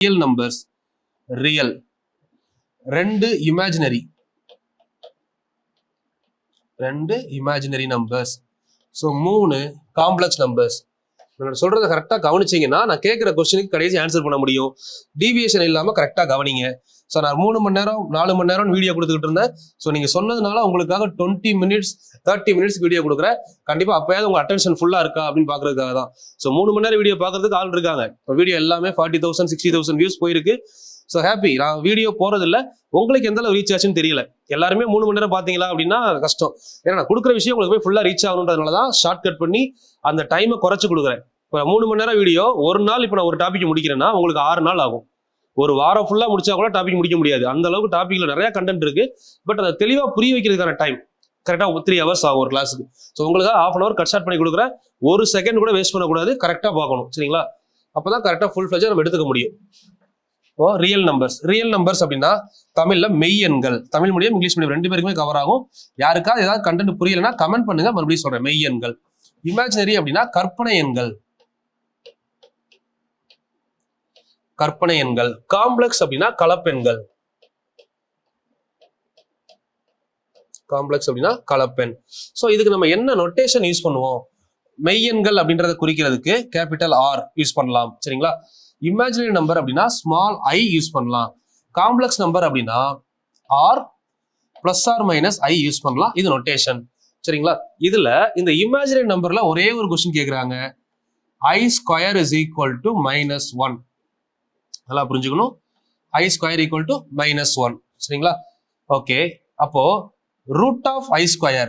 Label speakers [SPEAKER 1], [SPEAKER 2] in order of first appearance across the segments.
[SPEAKER 1] Real numbers real, 2 imaginary numbers, so 3 complex numbers. சொல்றதை கரெக்டா கவனிச்சீங்கன்னா நான் கேட்கிற கொஸ்டினுக்கு கடைசி ஆன்சர் பண்ண முடியும். டீவியேஷன் இல்லாம கரெக்டா கவனிங்க. ஸோ நான் 3 மணி நேரம் 4 மணி நேரம் வீடியோ கொடுத்துக்கிட்டு இருந்தேன். ஸோ நீங்க சொன்னதுனால உங்களுக்காக 20 மினிட்ஸ் 30 மினிட்ஸ் வீடியோ கொடுக்குறேன். கண்டிப்பா அப்பயாவது உங்க அட்டென்ஷன் ஃபுல்லா இருக்கா அப்படின்னு பாக்குறதுக்காக தான். ஸோ 3 மணி நேரம் வீடியோ பாக்குறதுக்கு ஆள் இருக்காங்க. இப்போ வீடியோ எல்லாமே 40,000 60,000 வியூஸ் போயிருக்கு. So happy. நான் வீடியோ போறது இல்லை, உங்களுக்கு எந்த அளவு ரீச் ஆச்சுன்னு தெரியல. எல்லாருமே 3 மணி நேரம் பாத்தீங்களா அப்படின்னா கஷ்டம். ஏன்னா நான் கொடுக்குற விஷயம் உங்களுக்கு போய் ஃபுல்லா ரீச் ஆகணுன்றதுனால தான் ஷார்ட் கட் பண்ணி அந்த டைமை குறைச்சு கொடுக்குறேன். இப்போ 3 மணி நேரம் வீடியோ ஒரு நாள் இப்போ நான் ஒரு டாபிக் முடிக்கிறேன்னா உங்களுக்கு 6 நாள் ஆகும். ஒரு வாரம் ஃபுல்லா முடிச்சா கூட டாபிக் முடிக்க முடியாது. அந்த அளவுக்கு டாபிக்ல நிறைய கண்டென்ட் இருக்கு. பட் அதை தெளிவா புரிய வைக்கிறதுக்கான டைம் கரெக்டா 3 ஹவர்ஸ் ஆகும் ஒரு கிளாஸுக்கு. ஸோ உங்களுக்கு ½ hour கட் ஷார்ட் பண்ணி கொடுக்குறேன். ஒரு செகண்ட் கூட வேஸ்ட் பண்ணக்கூடாது, கரெக்டா பார்க்கணும். சரிங்களா? அப்பதான் கரெக்டா ஃபுல் ஃபிளட்ஜா நம்ம எடுத்துக்க முடியும். இப்போ ரியல் நம்பர்ஸ் அப்படின்னா தமிழ்ல மெய் எண்கள். தமிழ் மீடியம் இங்கிலீஷ் மீடியம் 2 பேருக்குமே கவர் ஆகும். யாருக்காவது ஏதாவது கண்டென்ட் புரியலன்னா கமெண்ட் பண்ணுங்க, மறுபடியும் சொல்றேன். மெய் எண்கள். இமேஜினரி அப்படின்னா கற்பனை எண்கள். காம்ப்ளெக்ஸ் அப்படின்னா கலப்பெண்கள். சோ இதுக்கு நம்ம என்ன நொட்டேஷன் யூஸ் பண்ணுவோம்? மெய்யெண்கள் அப்படின்றத குறிக்கிறதுக்கு கேபிட்டல் ஆர் யூஸ் பண்ணலாம். சரிங்களா? இமேஜினரி நம்பர் அப்படின்னா ஸ்மால் ஐ யூஸ் பண்ணலாம். காம்ப்ளெக்ஸ் நம்பர் அப்படின்னா ஆர் பிளஸ் ஆர் மைனஸ் ஐ யூஸ் பண்ணலாம். இது நொட்டேஷன். சரிங்களா? இதுல இந்த இமேஜினரி நம்பர்ல ஒரே ஒரு கொஸ்டின் கேக்குறாங்க. I square is equal to -1. நல்லா புரிஞ்சுக்கணும். I square equal to -1. சரிங்களா? ஓகே. அப்போ root of I square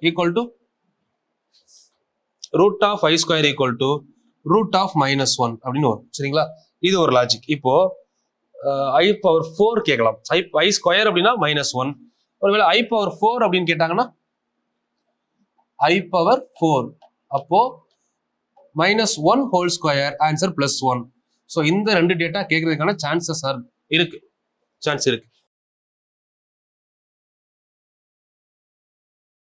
[SPEAKER 1] equal to root of I square equal to root of -1 அப்படின்னு வரும். சரிங்களா? இது ஒரு லாஜிக். இப்போ I power 4 கேட்கலாம். I square அப்படின்னா -1. ஒருவேளை I power 4 அப்படின்னு கேட்டாங்கன்னா I power 4. அப்போ -1 whole square ஆன்சர் +1. ஸோ இந்த 2 டேட்டா கேட்கறதுக்கான சான்ஸ் இருக்கு.